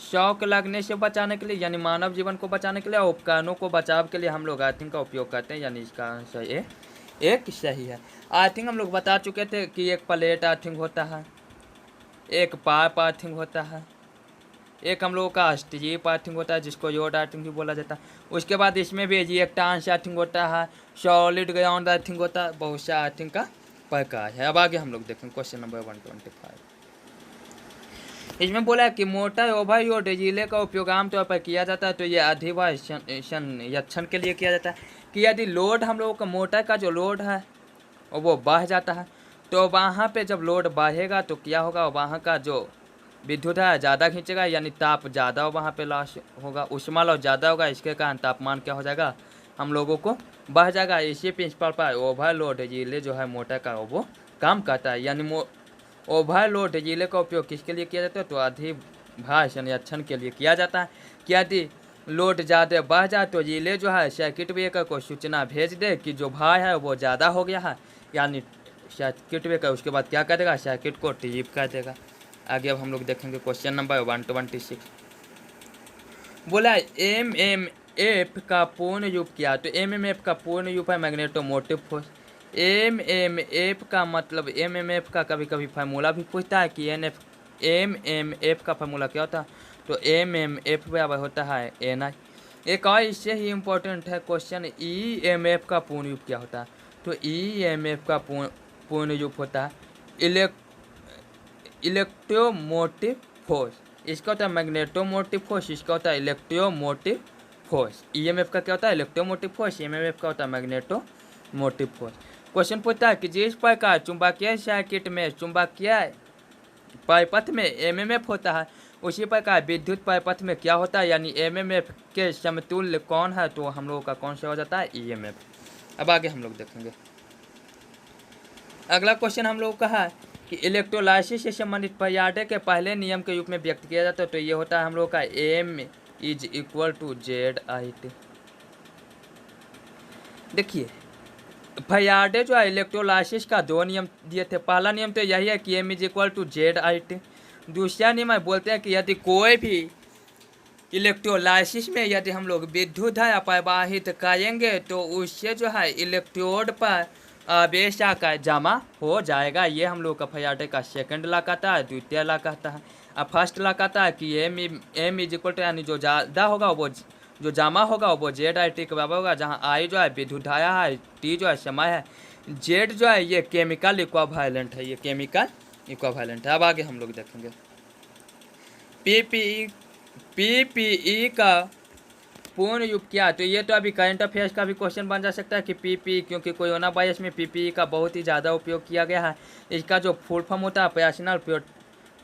शॉक लगने से बचाने के लिए, यानी मानव जीवन को बचाने के लिए, उपकरणों को बचाव के लिए हम लोग अर्थिंग का उपयोग करते हैं। यानी इसका आंसर एक सही है। अर्थिंग हम लोग बता चुके थे कि एक प्लेट अर्थिंग होता है, एक पाइप अर्थिंग होता है, एक हम लोगों का स्ट्रिप अर्थिंग होता है जिसको रोड अर्थिंग भी बोला जाता है। उसके बाद इसमें भी रिएक्टेंस अर्थिंग होता है, सॉलिड ग्राउंड अर्थिंग होता है, बहुत सा अर्थिंग का प्रकार है। अब आगे हम लोग देखेंगे क्वेश्चन नंबर 125। इसमें बोला है कि मोटर ओवरलोड रिले का उपयोग आमतौर पर किया जाता है, तो ये अधिभाषण के लिए किया जाता है कि यदि लोड हम लोगों का मोटर का जो लोड है वो बढ़ जाता है, तो वहाँ पे जब लोड बढ़ेगा तो क्या होगा, वहाँ का जो विद्युत है ज़्यादा खींचेगा, यानी ताप ज़्यादा वहाँ पे लॉस होगा, ऊष्मा लॉस ज़्यादा होगा, इसके कारण तापमान क्या हो जाएगा, हम लोगों को बढ़ जाएगा। इसी प्रिंसिपल पर ओवरलोड रिले जो है मोटर का वो काम करता है। यानी ओवरलोड रिले का उपयोग किसके लिए किया जाता है, तो अधिभाषण के लिए किया जाता है कि यदि लोड ज़्यादा बढ़ जाए तो रिले जो है सर्किट ब्रेकर को सूचना भेज दे कि जो भार है वो ज़्यादा हो गया है, यानी सर्किट ब्रेकर उसके बाद क्या करेगा, सर्किट को ट्रिप कर देगा। आगे अब हम लोग देखेंगे क्वेश्चन नंबर 126। बोला एमएमएफ का पूर्ण रूप क्या? तो एमएमएफ का पूर्ण रूप है मैग्नेटोमोटिव फोर्स। एमएमएफ का मतलब, एमएमएफ का कभी कभी फार्मूला भी पूछता है कि एमएमएफ का फार्मूला क्या होता है, तो एमएमएफ बराबर होता है एनआई। एक और इससे ही इम्पोर्टेंट है क्वेश्चन, ईएमएफ का पूर्ण रूप क्या होता है? तो ईएमएफ का पूर्ण रूप होता है इलेक्ट्रोमोटिव फोर्स। इसका होता है मैग्नेटोमोटिव फोर्स, इसका होता है इलेक्ट्रोमोटिव फोर्स। ईएमएफ का क्या होता है, इलेक्ट्रोमोटिव फोर्स, एमएमएफ का होता है मैग्नेटोमोटिव फोर्स। क्वेश्चन पूछता है कि जिस प्रकार चुंबकीय सर्किट में चुंबकीय परिपथ में एमएमएफ होता है, उसी प्रकार विद्युत परिपथ में क्या होता है, यानी एमएमएफ के समतुल्य कौन है, तो हम लोगों का कौन सा हो जाता है, ईएमएफ। अब आगे हम लोग देखेंगे अगला क्वेश्चन हम लोग का है कि इलेक्ट्रोलाइसिस से संबंधित फैराडे के पहले नियम के रूप में व्यक्त किया जाता है, तो ये होता है हम लोग का M=Z/I/T। देखिए फैराडे जो है इलेक्ट्रोलाइसिस का दो नियम दिए थे। पहला नियम तो यही है कि M=Z/I/T। दूसरा नियम है बोलते हैं कि यदि कोई भी इलेक्ट्रोलाइसिस में यदि हम लोग विद्युत धारा प्रवाहित करेंगे तो उससे जो है इलेक्ट्रोड पर आवेश आकर जमा हो जाएगा। ये हम लोग का फैराडे का सेकंड लॉ कहता है। द्वितीय लॉ कहता है, अब फर्स्ट लॉ कहता है कि M= यानी जो ज़्यादा होगा वो जो जमा होगा वो Z/I/T के बराबर होगा, जहाँ I जो है विद्युत धारा है, T जो है समय है, Z जो है ये केमिकल इक्विवेलेंट है, ये केमिकल इक्विवेलेंट है। अब आगे हम लोग देखेंगे PPE का पूर्ण रूप क्या? तो ये तो अभी करंट अफेयर्स का भी क्वेश्चन बन जा सकता है कि PPE, क्योंकि कोरोना वायरस में PPE का बहुत ही ज़्यादा उपयोग किया गया है। इसका जो फुल फॉर्म होता है ऑपरेशनल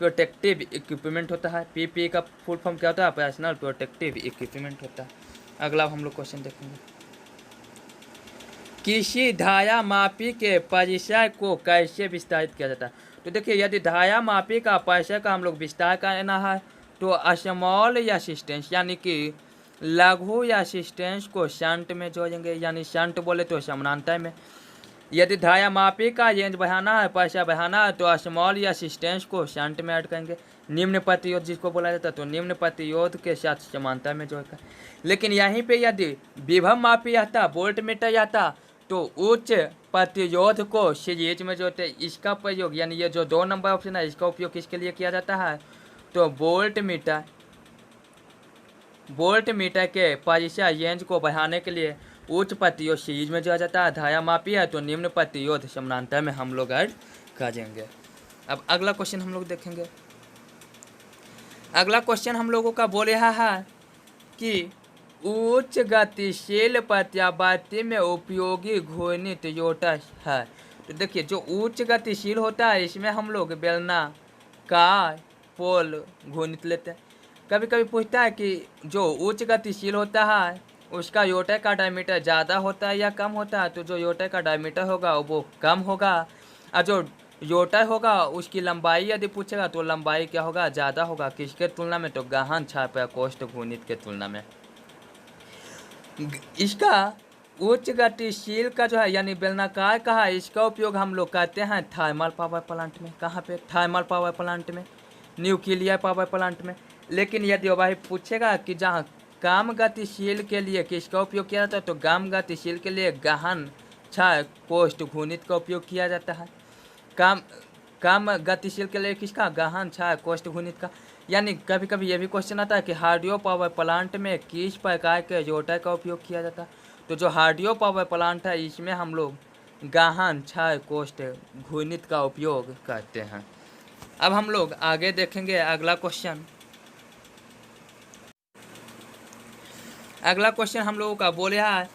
प्रोटेक्टिव इक्विपमेंट होता है। PPE का फुल फॉर्म क्या होता है? ऑपरेशनल प्रोटेक्टिव इक्विपमेंट होता है। अगला हम लोग क्वेश्चन देखेंगे, किसी धारा मापी के परिसर को कैसे विस्तारित किया जाता है? तो देखिए यदि धारा मापी का परिसर का हम लोग विस्तार करना है तो स्मॉल रेजिस्टेंस यानी कि लघु रेजिस्टेंस को शंट में जोड़ेंगे, यानी शंट बोले तो समानांतर में। यदि धायामापी का रेंज बढ़ाना है, पैसा बढ़ाना है, तो स्मॉल या असिस्टेंस को शंट में ऐड करेंगे। निम्न प्रतिरोध जिसको बोला जाता है, तो निम्न प्रतिरोध के साथ समानता में जोड़कर। लेकिन यहीं पे यदि विभव मापी आता, वोल्ट मीटर आता, तो उच्च प्रतिरोध को सीरीज में जोड़ते। इसका प्रयोग यानी ये जो 2 नंबर ऑप्शन है, इसका उपयोग किसके लिए किया जाता है, तो वोल्ट मीटर के परिचय रेंज को बढ़ाने के लिए उच्च प्रतिरोध सीरीज में जोड़ा जाता है। धायामापी है तो निम्न प्रतिरोध समानांतर में हम लोग ऐड करेंगे। अब अगला क्वेश्चन हम लोग देखेंगे। अगला क्वेश्चन हम लोगों का बोल रहा है कि उच्च गतिशील प्रत्यावर्ती में उपयोगी घूर्णित रोटर है। तो देखिए जो उच्च गतिशील होता है, इसमें हम लोग बेलनाकार पोल घूर्णित लेते हैं। कभी कभी पूछता है कि जो उच्च गतिशील होता है उसका रोटर का डायमीटर ज़्यादा होता है या कम होता है, तो जो रोटर का डायमीटर होगा वो कम होगा, और जो रोटर होगा उसकी लंबाई यदि पूछेगा तो लंबाई क्या होगा, ज़्यादा होगा। किसके तुलना में, तो गहन छाप या कोष्ठ घूर्णित के तुलना में। इसका उच्च गतिशील का जो है यानी बेलनाकार का है, इसका उपयोग हम लोग करते हैं थर्मल पावर प्लांट में। कहाँ पे, थर्मल पावर प्लांट में, न्यूक्लियर पावर प्लांट में। लेकिन यदि वही पूछेगा कि जहाँ कम गतिशील के लिए किसका उपयोग किया जाता है, तो कम गतिशील के लिए गहन छाया कोष्ठ घूर्णित का उपयोग किया जाता है। कम गतिशील के लिए किसका, गहन छाया कोष्ठ घूर्णित का। यानी कभी कभी ये भी क्वेश्चन आता है कि हाइड्रो पावर प्लांट में किस प्रकार के रोटर का उपयोग किया जाता है, तो जो हाइड्रो पावर प्लांट है इसमें हम लोग गहन छाया कोष्ठ घूर्णित का उपयोग करते हैं। अब हम लोग आगे देखेंगे अगला क्वेश्चन। अगला क्वेश्चन हम लोगों का बोल रहा है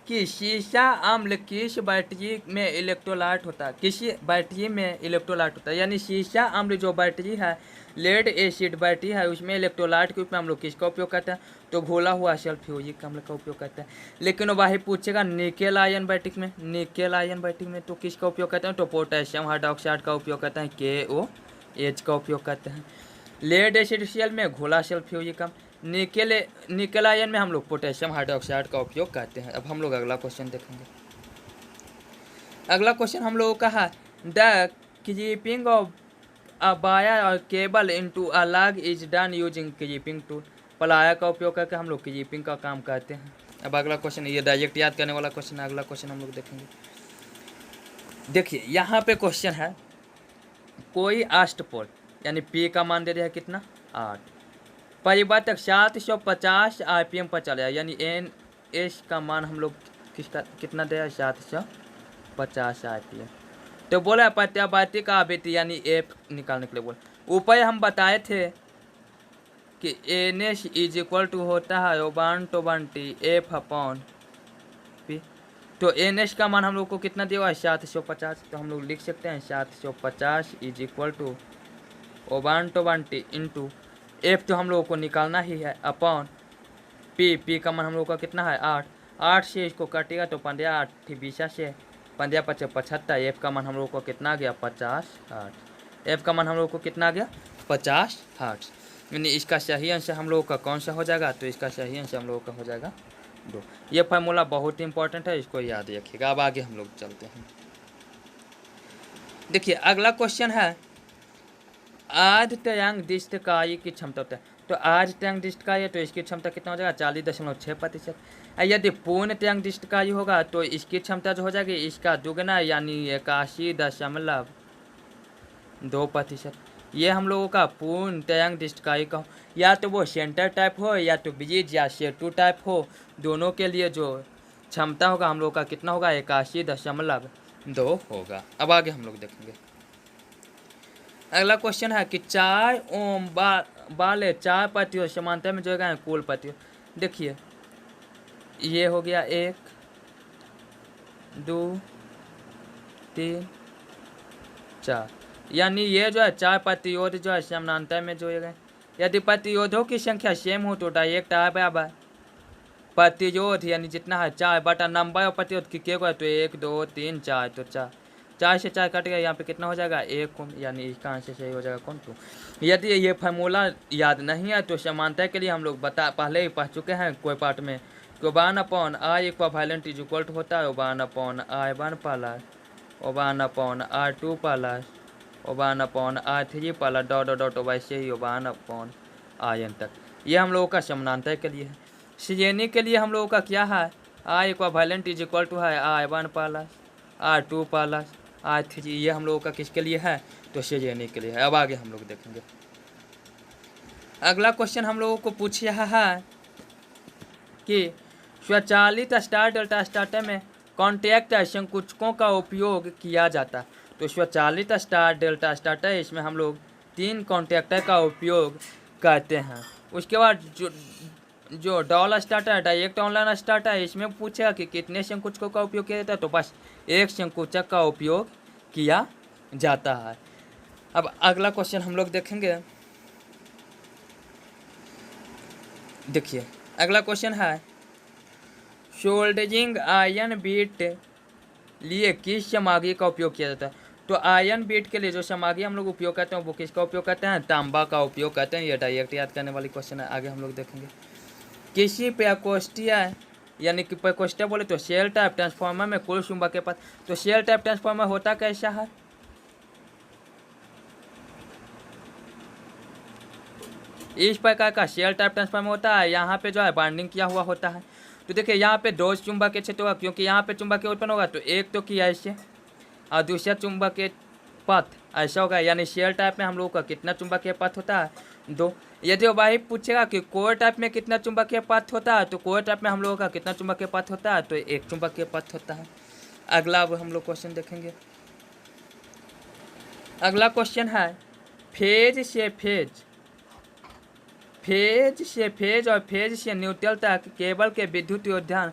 कि सीसा अम्ल किस बैटरी में इलेक्ट्रोलाइट होता है, किसी बैटरी में इलेक्ट्रोलाइट होता है। यानी सीसा अम्ल जो बैटरी है, लेड एसिड बैटरी है, उसमें इलेक्ट्रोलाइट के रूप में हम लोग किसका उपयोग करते हैं, तो घोला हुआ सल्फ्यूरिक अम्ल का उपयोग करते हैं। लेकिन वही पूछेगा निकेल आयन बैटरी में, निकेल आयन बैटरी में तो किसका उपयोग करते हैं, तो पोटेशियम हाइड्रोक्साइड का उपयोग करते हैं, KOH का उपयोग करते हैं। लेड एसिड सेल में घोला सल्फ्यूरिक अम्ल, निकेल आयन में हम लोग पोटेशियम हाइड्रोक्साइड का उपयोग करते हैं। अब हम लोग अगला क्वेश्चन देखेंगे। अगला क्वेश्चन हम लोगों का है the crimping of a wire और cable into a lug is done using crimping tool. Plier का उपयोग करके हम लोग क्रीपिंग का काम करते हैं। अब अगला क्वेश्चन, ये डायरेक्ट याद करने वाला क्वेश्चन है। अगला क्वेश्चन हम लोग देखेंगे। देखिए यहाँ पे क्वेश्चन है, कोई अष्टपोल यानी P का मान दे दिया है कितना, 8, परिवर्तक 750 RPM पर चलेगा, यानी NS का मान हम लोग कितना दिया है, 750 RPM। तो बोला प्रत्यावर्ती का आवृत्ति यानी F निकालने के लिए बोला। ऊपर हम बताए थे कि NS इज इक्वल टू होता है 1/20 F/P। तो NS का मान हम लोग को कितना दिया हुआ है, 750। तो हम लोग लिख सकते हैं 750 is equal to 1/20 into F तो हम लोगों को निकालना ही है, अपॉन P का मान हम लोग का कितना है, 8 से इसको काटेगा तो 15 8 20 से 15 5 75। F का मान हम लोग को कितना आ गया, 50 हर्ट्ज। F का मान हम लोग को कितना आ गया, 50 हर्ट्ज। यानी इसका सही आंसर हम लोगों का कौन सा हो जाएगा, तो इसका सही आंसर हम लोगों का हो जाएगा 2। ये फार्मूला बहुत इंपॉर्टेंट है, इसको याद रखिएगा। अब आगे हम लोग चलते हैं। देखिए अगला क्वेश्चन है, आज तरंग डिस्टकारी की क्षमता होता है। तो आज तरंग डिस्टकारी है तो इसकी क्षमता कितना हो जाएगा, 40.6%। यदि पूर्ण तरंग डिस्टकारी होगा तो इसकी क्षमता जो हो जाएगी इसका दुगना यानी 81.2%। ये हम लोगों का पूर्ण तरंग डिस्टकारी का, या तो वो सेंटर टाइप हो या तो ब्रिज या सेतु टाइप हो, दोनों के लिए जो क्षमता होगा हम लोग का कितना होगा, 81.2 होगा। अब आगे हम लोग देखेंगे। अगला क्वेश्चन है कि 4 ओम वाले 4 प्रतिरोध समांतर में जोड़े गए हैं कुल प्रतिरोध। देखिए ये हो गया 1 2 3 4, यानी ये जो है 4 प्रतिरोध जो है समानांतर में जोड़े गए। यदि प्रतिरोधों की संख्या सेम हो तो डायरेक्ट आर बराबर प्रतिरोध यानी जितना है 4 बटा नंबर ऑफ प्रतिरोध की के को है, तो 1 2 3 4, तो 4 से 4 कट गया, यहाँ पे कितना हो जाएगा, 1 ओम। यानी इसका आंसर सही हो जाएगा कौन, 2। यदि ये फार्मूला याद नहीं है तो समानता के लिए हम लोग पहले ही पढ़ चुके हैं कोई पार्ट में, तो 1/I equivalent is equal to होता है 1/I 1 पाला 1/r2 plus 1/r3 plus dot dot dot वैसे ही 1/n तक। ये हम लोगों का समानांतर के लिए है। श्रेणी के लिए हम लोगों का क्या है, I equivalent is equal to है I1 plus R2 plus R3। ये हम लोगों का किसके लिए है, तो श्रेणी के लिए है। अब आगे हम लोग देखेंगे। अगला क्वेश्चन हम लोगों को पूछ रहा है कि स्वचालित स्टार डेल्टा स्टार्टर में कॉन्टैक्ट संकुचकों का उपयोग किया जाता है। तो स्वचालित स्टार डेल्टा स्टार्टर, इसमें हम लोग 3 कॉन्टैक्टर का उपयोग करते हैं। उसके बाद जो doll starter direct online starter है, इसमें पूछेगा कि कितने संकुचकों का उपयोग किया जाता है, तो बस एक संकुचक का उपयोग किया जाता है। अब अगला क्वेश्चन हम लोग देखेंगे। देखिए अगला क्वेश्चन है सोल्डरिंग आयन बीट लिए किस सामग्री का उपयोग किया जाता है। तो आयन बीट के लिए जो सामग्री हम लोग उपयोग करते हैं वो किसका उपयोग करते हैं, तांबा का उपयोग करते हैं। ये डायरेक्ट याद करने वाली क्वेश्चन है। आगे हम लोग देखेंगे। किसी प्रकोष्ठीय यानी कि प्रकोष्ठीय बोले तो शेल टाइप ट्रांसफार्मर में कुल चुंबकीय पथ। तो शेल टाइप ट्रांसफार्मर होता कैसा है, इस प्रकार का शेल टाइप ट्रांसफार्मर होता है। यहाँ पे जो है बाइंडिंग किया हुआ होता है। तो देखिए यहाँ पे 2 चुंबकीय क्षेत्र होगा, क्योंकि यहाँ पे चुंबकीय उत्पन्न होगा तो एक तो किया ऐसे और दूसरा चुंबकीय पथ ऐसा होगा। यानी शेल टाइप में हम लोगों का कितना चुंबकीय पथ होता है, 2। यदि वही पूछेगा कि कोर टाइप में कितना चुंबकीय पथ होता है, तो कोर टाइप में हम लोगों का कितना चुंबकीय पथ होता है, तो एक चुंबकीय पथ होता है। अगला अब हम लोग क्वेश्चन देखेंगे। अगला क्वेश्चन है फेज से फेज, फेज से फेज और फेज से न्यूट्रल तक केबल के विद्युत योगदान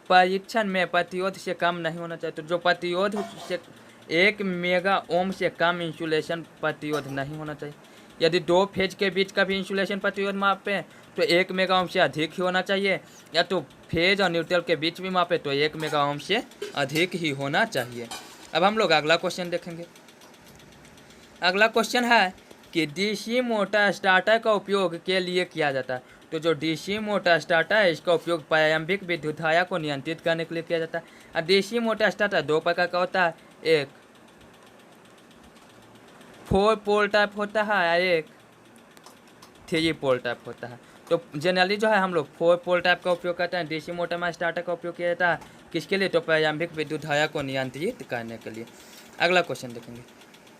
परीक्षण में प्रतिरोध से कम नहीं होना चाहिए। तो जो प्रतिरोध से 1 मेगा ओम से कम इंसुलेशन प्रतिरोध नहीं होना चाहिए। यदि 2 फेज के बीच का भी इंसुलेशन प्रतिरोध मापें तो 1 मेगा ओम से अधिक ही होना चाहिए, या तो फेज और न्यूट्रल के बीच भी मापे तो 1 मेगा ओम से अधिक ही होना चाहिए। अब हम लोग अगला क्वेश्चन देखेंगे। अगला क्वेश्चन है कि डीसी मोटर स्टार्टर का उपयोग के लिए किया जाता है। तो जो डीसी मोटर स्टार्टर है इसका उपयोग प्रारंभिक विद्युत धारा को नियंत्रित करने के लिए किया जाता है। और डीसी मोटर स्टार्टर 2 प्रकार का होता है, एक 4 पोल टाइप होता है और एक 3 पोल टाइप होता है। तो जनरली जो है हम लोग 4 पोल टाइप का उपयोग करते हैं। डीसी मोटर में स्टार्टर का उपयोग किया जाता है किसके लिए, तो प्रारंभिक विद्युत धारा को नियंत्रित करने के लिए। अगला क्वेश्चन देखेंगे।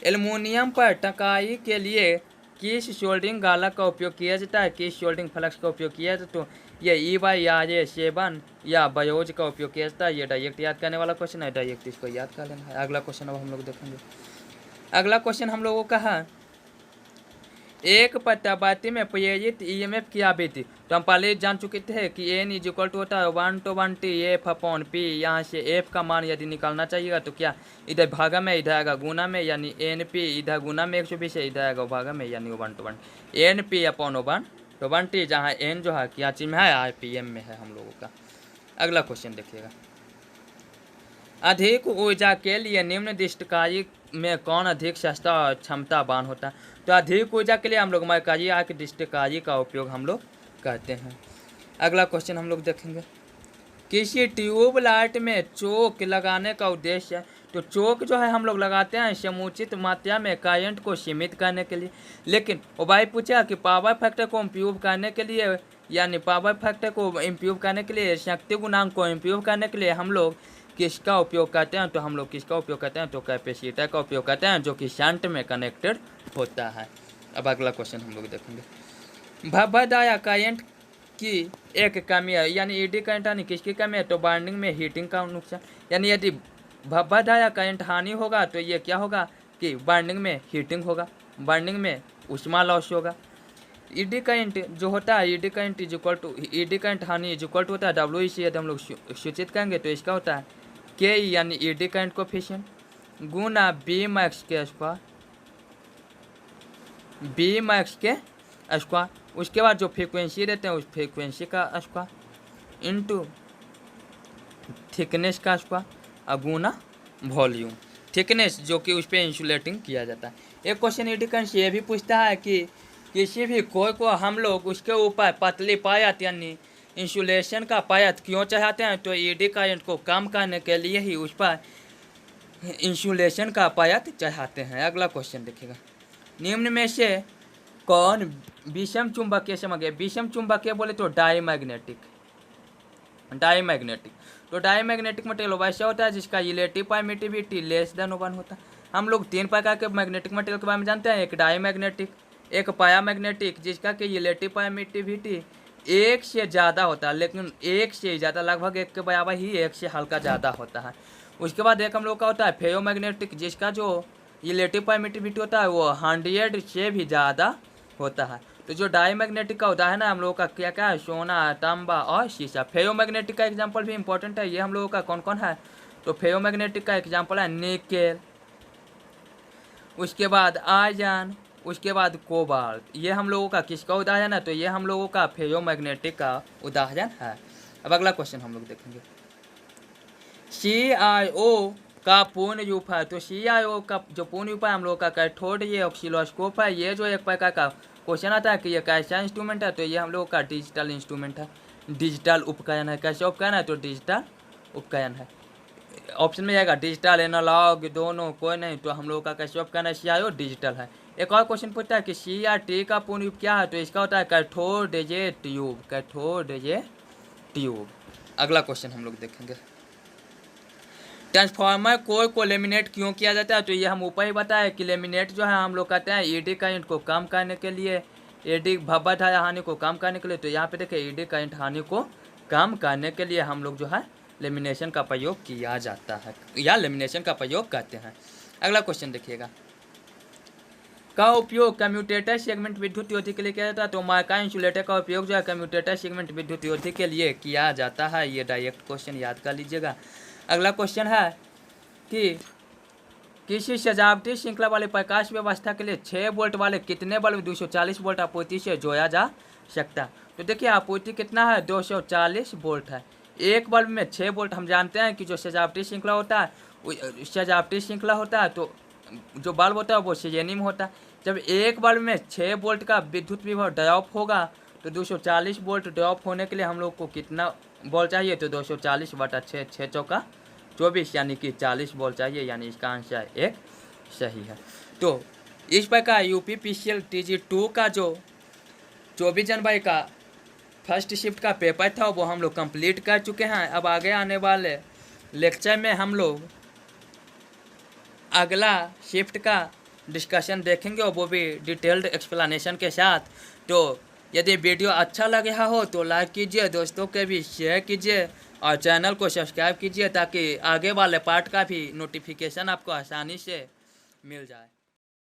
एल्युमिनियम पर टंकाई के लिए किस सोल्डरिंग गालक का उपयोग किया जाता है, किस सोल्डरिंग फ्लक्स का उपयोग किया जाता है, तो ये EY/7 या बायोज का उपयोग किया जाता है। ये डायरेक्ट याद करने वाला क्वेश्चन है, डायरेक्ट इसको याद कर लेना है। अगला क्वेश्चन अब हम लोग देखेंगे। अगला क्वेश्चन हम लोगों का है एक प्रत्यावर्ती में प्रेरित EMF की आवृत्ति। तो हम पहले जान चुके थे कि N = होता है 1/20 F/P। यहाँ से F का मान यदि निकालना चाहिएगा तो क्या इधर भागा में, इधर आएगा गुना में, यानी NP इधर गुना में 120 है, इधर आएगा भागा में, यानी 1/20 NP/1/20, जहाँ N जो है क्या चीज में है, RPM में है हम लोगों का। अगला क्वेश्चन देखिएगा। अधिक ऊर्जा के लिए निम्न डिस्टकारी में कौन अधिक सस्ता और क्षमतावान होता है। तो अधिक ऊर्जा के लिए हम लोग मरकरी आर्क डिस्टकारी का उपयोग हम लोग करते हैं। अगला क्वेश्चन हम लोग देखेंगे। किसी ट्यूब लाइट में चोक लगाने का उद्देश्य है। तो चोक जो है हम लोग लगाते हैं समुचित मात्रा में करंट को सीमित करने के लिए। लेकिन वो भाई पूछा कि पावर फैक्टर को इम्प्रूव करने के लिए, यानी पावर फैक्टर को इम्प्रूव करने के लिए, शक्ति गुणांक को इम्प्रूव करने के लिए हम लोग किसका उपयोग करते हैं। तो हम लोग किसका उपयोग करते हैं, तो कैपेसिटर का उपयोग करते हैं, जो कि शंट में कनेक्टेड होता है। अब अगला क्वेश्चन हम लोग देखेंगे। भवदाया करंट की एक कमी है, यानी ईडी करंट हानि किसकी कमी है, तो बाइंडिंग में हीटिंग का नुकसान। यानी यदि भवदाया करंट हानि होगा तो ये क्या होगा कि बाइंडिंग में हीटिंग होगा, बाइंडिंग में उष्मा लॉस होगा। ईडी करंट जो होता है, ईडी करंट ईडी करंट हानि इक्वल टू होता है W। इसे यदि हम लोग सूचित करेंगे तो इसका होता है K, यानी ईडी करंट कोफिशिएंट, गुना Bmax के स्क्वायर, Bmax के स्क्वायर। उसके बाद जो फ्रीक्वेंसी देते हैं उस फ्रीक्वेंसी का स्क्वायर इंटू थिकनेस का स्क्वायर और गुना वॉल्यूम, थिकनेस जो कि उस पर इंसुलेटिंग किया जाता है। एक क्वेश्चन ईडी करंट से ये भी पूछता है कि किसी भी कोई को हम लोग उसके ऊपर पतली पायत यानी इंसुलेशन का पायत क्यों चाहते हैं, तो ईडी करंट को कम करने के लिए ही उस पर इंसुलेशन का पायत चढ़ाते हैं। अगला क्वेश्चन देखिएगा, निम्न में से कौन विषम चुंबकीय समझ विषम चुंबकीय बोले तो डाईमैग्नेटिक। तो डाईमैग्नेटिक मटेरियल वैसा होता है जिसका रिलेटिव परमिटिविटी लेस देन 1 होता है। हम लोग 3 प्रकार के मैग्नेटिक मटेरियल के बारे में जानते हैं, एक डाईमैग्नेटिक, एक पायामैग्नेटिक जिसका कि रिलेटिव परमिटिविटी 1 से ज़्यादा होता है, लेकिन 1 से ज़्यादा लगभग 1 के बराबर ही 1 से हल्का ज़्यादा होता है। उसके बाद एक हम लोग का होता है फेरोमैग्नेटिक जिसका जो रिलेटिव परमिटिविटी होता है वो 100 से भी ज़्यादा होता है। तो जो डाईमैग्नेटिक का उदाहरण है हम लोगों का क्या क्या है, सोना, तांबा और शीशा। फेरोमैग्नेटिक का एग्जांपल भी इंपॉर्टेंट है, ये हम लोगों का कौन कौन है, तो फेरोमैग्नेटिक का एग्जांपल है निकेल, उसके बाद आयरन, उसके बाद कोबाल्ट। ये हम लोगों का किसका उदाहरण है, तो ये हम लोगों का फेरोमैग्नेटिक का उदाहरण है। अब अगला क्वेश्चन हम लोग देखेंगे, CRO का पूर्ण रूप है। तो CRO का जो पूर्ण रूप है हम लोग का कैथोड ये ऑक्सीलोस्कोप है। ये जो एक प्रकार का क्वेश्चन आता है कि ये कैसा इंस्ट्रूमेंट है, तो ये हम लोग का डिजिटल इंस्ट्रूमेंट है, डिजिटल उपकरण है। कैसे उपकरण है, तो डिजिटल उपकरण है। ऑप्शन में जाएगा डिजिटल एनालॉग दोनों कोई नहीं, तो हम लोग का कैसे उपकरण है, CRO डिजिटल है। एक और क्वेश्चन पूछता है कि CRT का पूर्ण रूप क्या है, तो इसका होता है cathode ray tube, cathode ray tube. अगला क्वेश्चन हम लोग देखेंगे, ट्रांसफार्मर कोर को लेमिनेट क्यों किया जाता है, तो ये हम ऊपर ही बताया कि लेमिनेट जो है हम लोग कहते हैं ईडी करंट को कम करने के लिए, ईडी भब्बा धारा हानि को कम करने के लिए। तो यहाँ पे देखिए ईडी करंट हानि को कम करने के लिए हम लोग जो है लेमिनेशन का प्रयोग किया जाता है या लेमिनेशन का प्रयोग करते हैं। अगला क्वेश्चन देखिएगा, का उपयोग कम्यूटेटर सेगमेंट विद्युत योद्धि के लिए किया जाता है। तो माइका इंसुलेटर का उपयोग जो है कम्यूटेटर सेगमेंट विद्युत योद्धि के लिए किया जाता है। ये डायरेक्ट क्वेश्चन याद कर लीजिएगा। अगला क्वेश्चन है कि किसी सजावटी श्रृंखला वाले प्रकाश व्यवस्था के लिए 6 वोल्ट वाले कितने बल्ब 240 वोल्ट आपूर्ति से जोड़ा जा सकता है। तो देखिए आपूर्ति कितना है, 240 वोल्ट है। एक बल्ब में 6 वोल्ट। हम जानते हैं कि जो सजावटी श्रृंखला होता है तो जो बल्ब होता है वो सीजेनियम होता है। जब एक बल्ब में 6 वोल्ट का विद्युत विभव ड्रॉप होगा तो 240 वोल्ट ड्रॉप होने के लिए हम लोग को कितना वोल्ट चाहिए, तो 240 बटा 6, 6 चौका 24 यानी कि 40 वोल्ट चाहिए, यानी इसका आंसर 1 सही है। तो इस प्रकार UPPCL TG2 का जो 24 जनवरी का फर्स्ट शिफ्ट का पेपर था वो हम लोग कंप्लीट कर चुके हैं। अब आगे आने वाले लेक्चर में हम लोग अगला शिफ्ट का डिस्कशन देखेंगे और वो भी डिटेल्ड एक्सप्लेनेशन के साथ। तो यदि वीडियो अच्छा लग रहा हो तो लाइक कीजिए, दोस्तों के भी शेयर कीजिए और चैनल को सब्सक्राइब कीजिए ताकि आगे वाले पार्ट का भी नोटिफिकेशन आपको आसानी से मिल जाए।